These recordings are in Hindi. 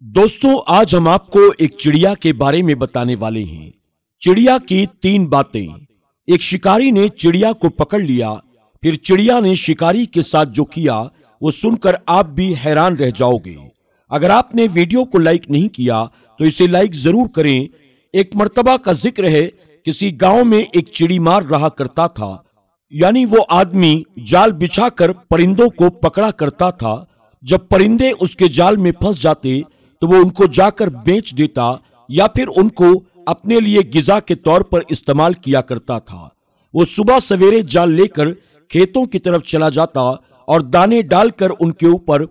दोस्तों, आज हम आपको एक चिड़िया के बारे में बताने वाले हैं। चिड़िया की 3 बातें। एक शिकारी ने चिड़िया को पकड़ लिया। फिर चिड़िया ने शिकारी के साथ जो किया वो सुनकर आप भी हैरान रह जाओगे। अगर आपने वीडियो को लाइक नहीं किया तो इसे लाइक जरूर करें। एक मर्तबा का जिक्र है, किसी गांव में एक चिड़ी मार रहा करता था, यानी वो आदमी जाल बिछाकर परिंदों को पकड़ा करता था। जब परिंदे उसके जाल में फंस जाते तो वो उनको जाकर बेच देता या फिर उनको अपने लिए गिजा के तौर पर इस्तेमाल किया करता था। वो सुबह सवेरे जाल लेकर खेतों की तरफ चला जाता और दाने डालकर उनके ऊपर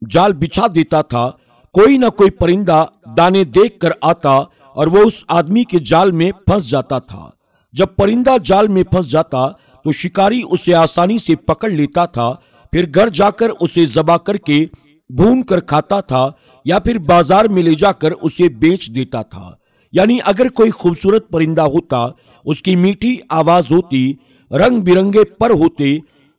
जाल बिछा देता था। कोई ना कोई परिंदा दाने देखकर आता और वो उस आदमी के जाल में फंस जाता था। जब परिंदा जाल में फंस जाता तो शिकारी उसे आसानी से पकड़ लेता था। फिर घर जाकर उसे ज़बा करके भून कर खाता था या फिर बाजार में ले जाकर उसे बेच देता था। यानी अगर कोई खूबसूरत परिंदा होता, उसकी मीठी आवाज होती, रंग बिरंगे पर होते,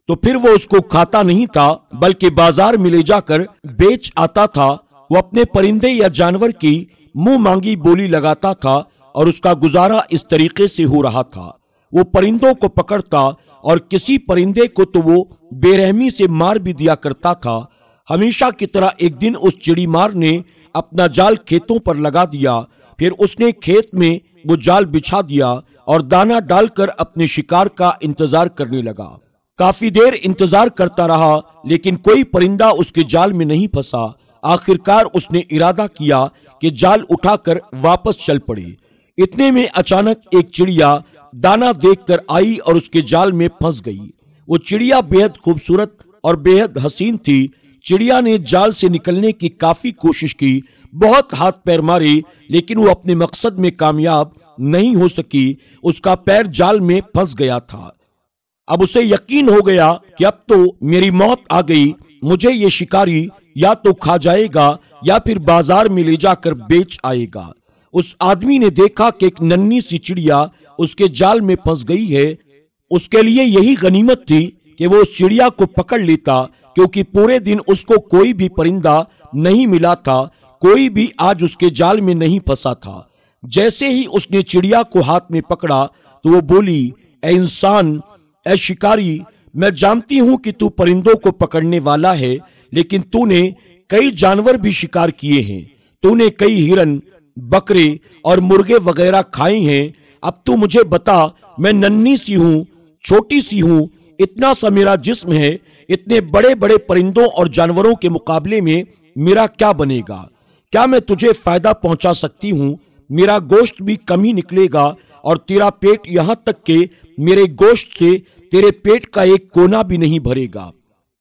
तो फिर वो उसको खाता नहीं था बल्कि बाजार में ले जाकर बेच आता था। वो अपने परिंदे या जानवर की मुंह मांगी बोली लगाता था और उसका गुजारा इस तरीके से हो रहा था। वो परिंदों को पकड़ता और किसी परिंदे को तो वो बेरहमी से मार भी दिया करता था। हमेशा की तरह एक दिन उस चिड़ीमार ने अपना जाल खेतों पर लगा दिया। फिर उसने खेत में वो जाल बिछा दिया और दाना डालकर अपने शिकार का इंतजार करने लगा। काफी देर इंतजार करता रहा लेकिन कोई परिंदा उसके जाल में नहीं फंसा। आखिरकार उसने इरादा किया कि जाल उठाकर वापस चल पड़े। इतने में अचानक एक चिड़िया दाना देखकर आई और उसके जाल में फंस गई। वो चिड़िया बेहद खूबसूरत और बेहद हसीन थी। चिड़िया ने जाल से निकलने की काफी कोशिश की, बहुत हाथ पैर मारे, लेकिन वो अपने मकसद में कामयाब नहीं हो सकी। उसका पैर जाल में फंस गया था। अब उसे यकीन हो गया कि अब तो मेरी मौत आ गई। मुझे ये शिकारी या तो खा जाएगा या फिर बाजार में ले जाकर बेच आएगा। उस आदमी ने देखा कि एक नन्ही सी चिड़िया उसके जाल में फंस गई है। उसके लिए यही गनीमत थी कि वो उस चिड़िया को पकड़ लेता, क्योंकि पूरे दिन उसको कोई भी परिंदा नहीं मिला था, कोई भी आज उसके जाल में नहीं फंसा था। जैसे ही उसने चिड़िया को हाथ में पकड़ा तो वो बोली, ऐ इंसान, ऐ शिकारी, मैं जानती हूं कि तू परिंदों को पकड़ने वाला है, लेकिन तूने कई जानवर भी शिकार किए हैं। तूने कई हिरन, बकरे और मुर्गे वगैरह खाए हैं। अब तू मुझे बता, मैं नन्ही सी हूं, छोटी सी हूं, इतना सा मेरा जिस्म है, इतने बड़े बड़े परिंदों और जानवरों के मुकाबले में मेरा क्या बनेगा? क्या मैं तुझे फायदा पहुंचा सकती हूं? मेरा गोश्त भी कम ही निकलेगा और तेरा पेट यहां तक के मेरे गोश्त से तेरे पेट का एक कोना भी नहीं भरेगा।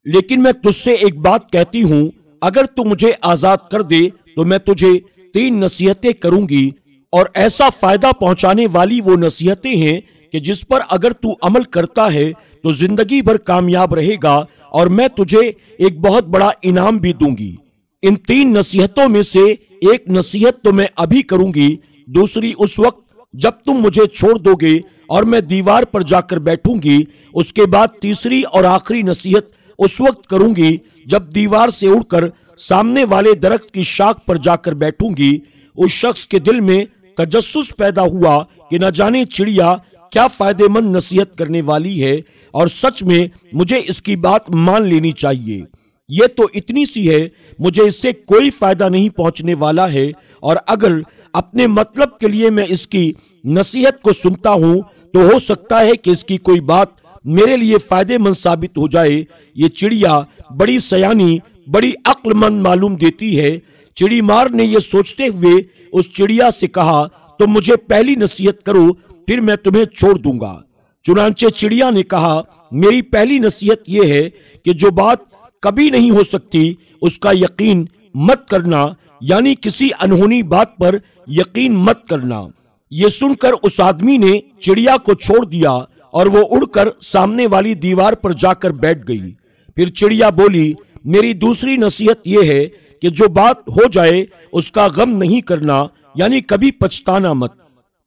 लेकिन मैं तुझसे एक बात कहती हूं, अगर तू मुझे आजाद कर दे तो मैं तुझे 3 नसीहतें करूंगी, और ऐसा फायदा पहुंचाने वाली वो नसीहतें हैं कि जिस पर अगर तू अमल करता है तो जिंदगी भर कामयाब रहेगा और मैं तुझे एक बहुत बड़ा इनाम भी दूंगी। इन 3 नसीहतों में से एक नसीहत तो मैं अभी करूंगी, दूसरी उस वक्त जब तुम मुझे छोड़ दोगे और मैं दीवार पर जाकर बैठूंगी। उसके बाद तीसरी और आखिरी नसीहत उस वक्त करूंगी जब दीवार से उड़कर सामने वाले दरख्त की शाख पर जाकर बैठूंगी। उस शख्स के दिल में तजस्सुस पैदा हुआ कि न जाने चिड़िया क्या फायदेमंद नसीहत करने वाली है और सच में मुझे इसकी बात मान लेनी चाहिए। ये तो इतनी सी है, मुझे इससे कोई फायदा नहीं पहुंचने वाला है, और अगर अपने मतलब के लिए मैं इसकी नसीहत को सुनता हूं तो हो सकता है कि इसकी कोई बात मेरे लिए फायदेमंद साबित हो जाए। ये चिड़िया बड़ी सयानी, बड़ी अक्लमंद मालूम देती है। चिड़ीमार ने यह सोचते हुए उस चिड़िया से कहा, तो मुझे पहली नसीहत करो, फिर मैं तुम्हें छोड़ दूंगा। चुनांचे चिड़िया ने कहा, मेरी पहली नसीहत यह है कि जो बात कभी नहीं हो सकती उसका यकीन मत करना, यानी किसी अनहोनी बात पर यकीन मत करना। यह सुनकर उस आदमी ने चिड़िया को छोड़ दिया और वो उड़कर सामने वाली दीवार पर जाकर बैठ गई। फिर चिड़िया बोली, मेरी दूसरी नसीहत यह है कि जो बात हो जाए उसका गम नहीं करना, यानी कभी पछताना मत।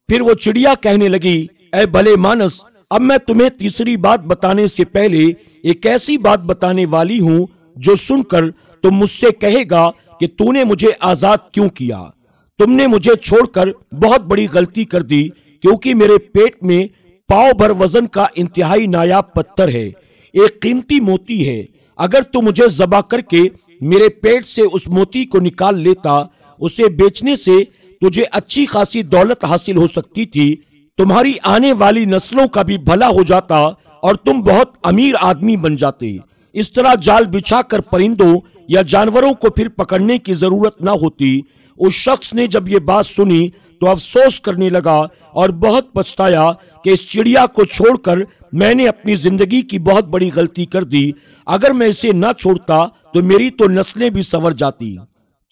फिर वो चिड़िया कहने लगी, ऐ भले मानस, अब मैं तुम्हें तीसरी बात बताने से पहले एक ऐसी बात बताने वाली हूं जो सुनकर तुम मुझसे कहेगा कि कि तूने मुझे आजाद क्यों किया। तुमने मुझे छोड़कर बहुत बड़ी गलती कर दी, क्योंकि मेरे पेट में पाव भर वजन का इंतहाई नायाब पत्थर है, एक कीमती मोती है। अगर तू मुझे ज़बा करके मेरे पेट से उस मोती को निकाल लेता, उसे बेचने से तुझे अच्छी खासी दौलत हासिल हो सकती थी, तुम्हारी आने वाली नस्लों का भी भला हो जाता और तुम बहुत अमीर आदमी बन जाते। इस तरह जाल बिछाकर परिंदों या जानवरों को फिर पकड़ने की जरूरत ना होती। उस शख्स ने जब ये बात सुनी तो अफसोस करने लगा और बहुत पछताया कि इस चिड़िया को छोड़कर मैंने अपनी जिंदगी की बहुत बड़ी गलती कर दी। अगर मैं इसे ना छोड़ता तो मेरी तो नस्लें भी संवर जाती।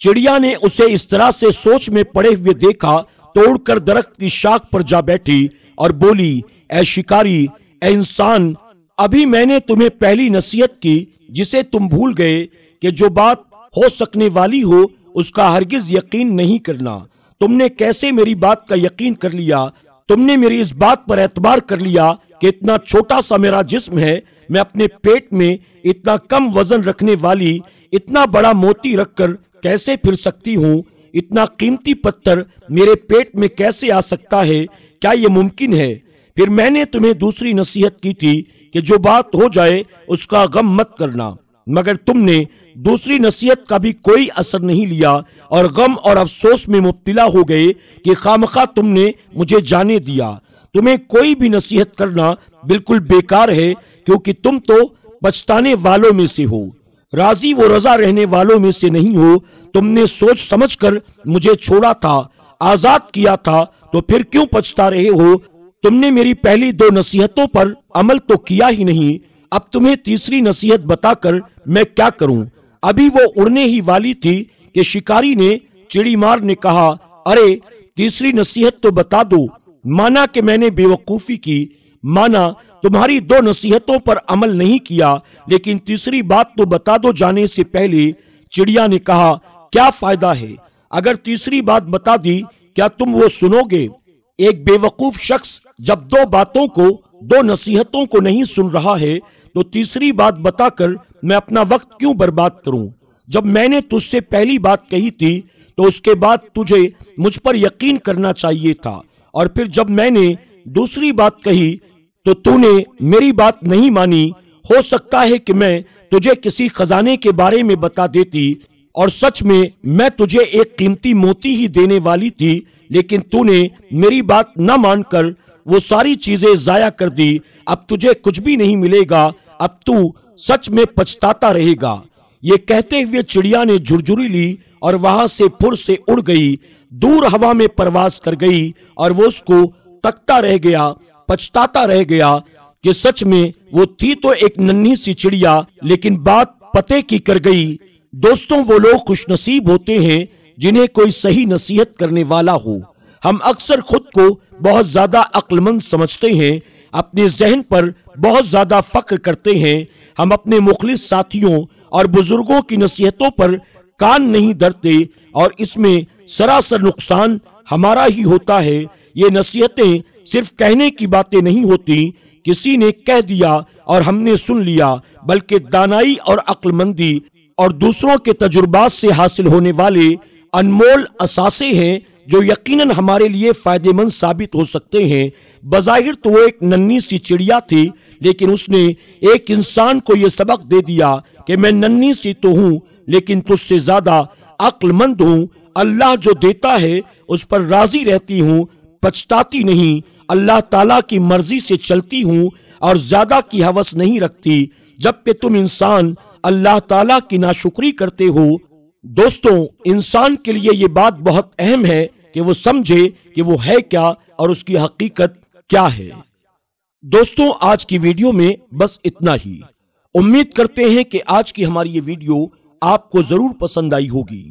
चिड़िया ने उसे इस तरह से सोच में पड़े हुए देखा तो उड़कर दरख्त की शाख पर जा बैठी और बोली, ऐ शिकारी, ऐ इंसान, अभी मैंने तुम्हें पहली नसीहत की जिसे तुम भूल गए कि जो बात हो सकने वाली हो उसका हरगिज यकीन नहीं करना। तुमने कैसे मेरी बात का यकीन कर लिया? तुमने मेरी इस बात पर एतबार कर लिया कि इतना छोटा सा मेरा जिस्म है, मैं अपने पेट में इतना कम वजन रखने वाली इतना बड़ा मोती रखकर कैसे फिर सकती हूँ? इतना कीमती पत्थर मेरे पेट में कैसे आ सकता है? क्या ये मुमकिन है? फिर मैंने तुम्हें दूसरी नसीहत की थी कि जो बात हो जाए उसका गम मत करना, मगर तुमने दूसरी नसीहत का भी कोई असर नहीं लिया और गम और अफसोस में मुब्तला हो गए कि खामखा तुमने मुझे जाने दिया। तुम्हें कोई भी नसीहत करना बिल्कुल बेकार है, क्योंकि तुम तो पछताने वालों में से हो, राजी व रजा रहने वालों में से नहीं हो। तुमने सोच समझकर मुझे छोड़ा था, आजाद किया था, तो फिर क्यों पछता रहे हो? तुमने मेरी पहली दो नसीहतों पर अमल तो किया ही नहीं, अब तुम्हें तीसरी नसीहत बताकर मैं क्या करूं? अभी वो उड़ने ही वाली थी कि शिकारी ने चिड़ीमार ने कहा, अरे तीसरी नसीहत तो बता दो। माना कि मैंने बेवकूफी की, माना तुम्हारी दो नसीहतों पर अमल नहीं किया, लेकिन तीसरी बात तो बता दो जाने से पहले। चिड़िया ने कहा, क्या फायदा है? अगर तीसरी बात बता दी, क्या तुम वो सुनोगे? एक बेवकूफ शख्स जब दो बातों को, दो नसीहतों को नहीं सुन रहा है, तो तीसरी बात बताकर मैं अपना वक्त क्यों बर्बाद करूं? जब मैंने तुझसे पहली बात कही थी तो उसके बाद तुझे मुझ पर यकीन करना चाहिए था, और फिर जब मैंने दूसरी बात कही तो तूने मेरी बात नहीं मानी। हो सकता है कि मैं तुझे किसी खजाने के बारे में बता देती, और सच में मैं तुझे एक कीमती मोती ही देने वाली थी, लेकिन तूने मेरी बात न मानकर वो सारी चीजें जाया कर दी। अब तुझे कुछ भी नहीं मिलेगा, अब तू सच में पछताता रहेगा। ये कहते हुए चिड़िया ने झुरझुरी ली और वहां से फुर से उड़ गई, दूर हवा में परवाज कर गई, और वो उसको तकता रह गया, पछताता रह गया कि सच में वो थी तो एक नन्ही सी चिड़िया, लेकिन बात पते की कर गई। दोस्तों, वो लोग खुशनसीब होते हैं जिन्हें कोई सही नसीहत करने वाला हो। हम अक्सर खुद को बहुत ज्यादा अक्लमंद समझते हैं, अपने जहन पर बहुत ज्यादा फक्र करते हैं। हम अपने मुखलिस साथियों और बुजुर्गों की नसीहतों पर कान नहीं धरते, और इसमें सरासर नुकसान हमारा ही होता है। ये नसीहतें सिर्फ कहने की बातें नहीं होती, किसी ने कह दिया और हमने सुन लिया, बल्कि दानाई और अक्लमंदी और दूसरों के तजुर्बात से हासिल होने वाले अनमोल असासे हैं जो यकीनन हमारे लिए फायदेमंद साबित हो सकते हैं। बज़ाहिर तो वो एक नन्ही सी चिड़िया थी, लेकिन उसने एक इंसान को यह सबक दे दिया कि मैं नन्ही सी तो हूँ, लेकिन तुझसे ज्यादा अक्लमंद हूँ। अल्लाह जो देता है उस पर राजी रहती हूँ, पछताती नहीं। अल्लाह ताला की मर्जी से चलती हूँ और ज्यादा की हवस नहीं रखती, जबकि तुम इंसान अल्लाह ताला की नाशुक्री करते हो। दोस्तों, इंसान के लिए ये बात बहुत अहम है कि वो समझे कि वो है क्या और उसकी हकीकत क्या है। दोस्तों, आज की वीडियो में बस इतना ही। उम्मीद करते हैं कि आज की हमारी ये वीडियो आपको जरूर पसंद आई होगी।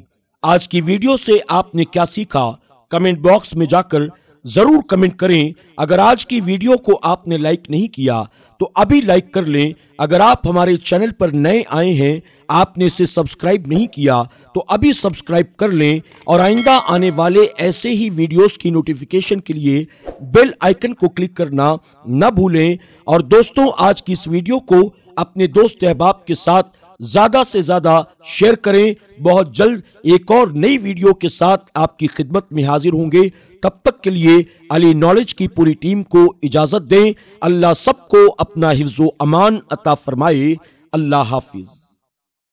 आज की वीडियो से आपने क्या सीखा, कमेंट बॉक्स में जाकर जरूर कमेंट करें। अगर आज की वीडियो को आपने लाइक नहीं किया तो अभी लाइक कर लें। अगर आप हमारे चैनल पर नए आए हैं, आपने इसे सब्सक्राइब नहीं किया तो अभी सब्सक्राइब कर लें, और आइंदा आने वाले ऐसे ही वीडियोस की नोटिफिकेशन के लिए बेल आइकन को क्लिक करना न भूलें। और दोस्तों, आज की इस वीडियो को अपने दोस्त अहबाब के साथ ज्यादा से ज्यादा शेयर करें। बहुत जल्द एक और नई वीडियो के साथ आपकी खिदमत में हाजिर होंगे। तब तक के लिए अली नॉलेज की पूरी टीम को इजाजत दें। अल्लाह सबको अपना हिफ्ज़ो अमान अता फरमाए। अल्लाह हाफिज।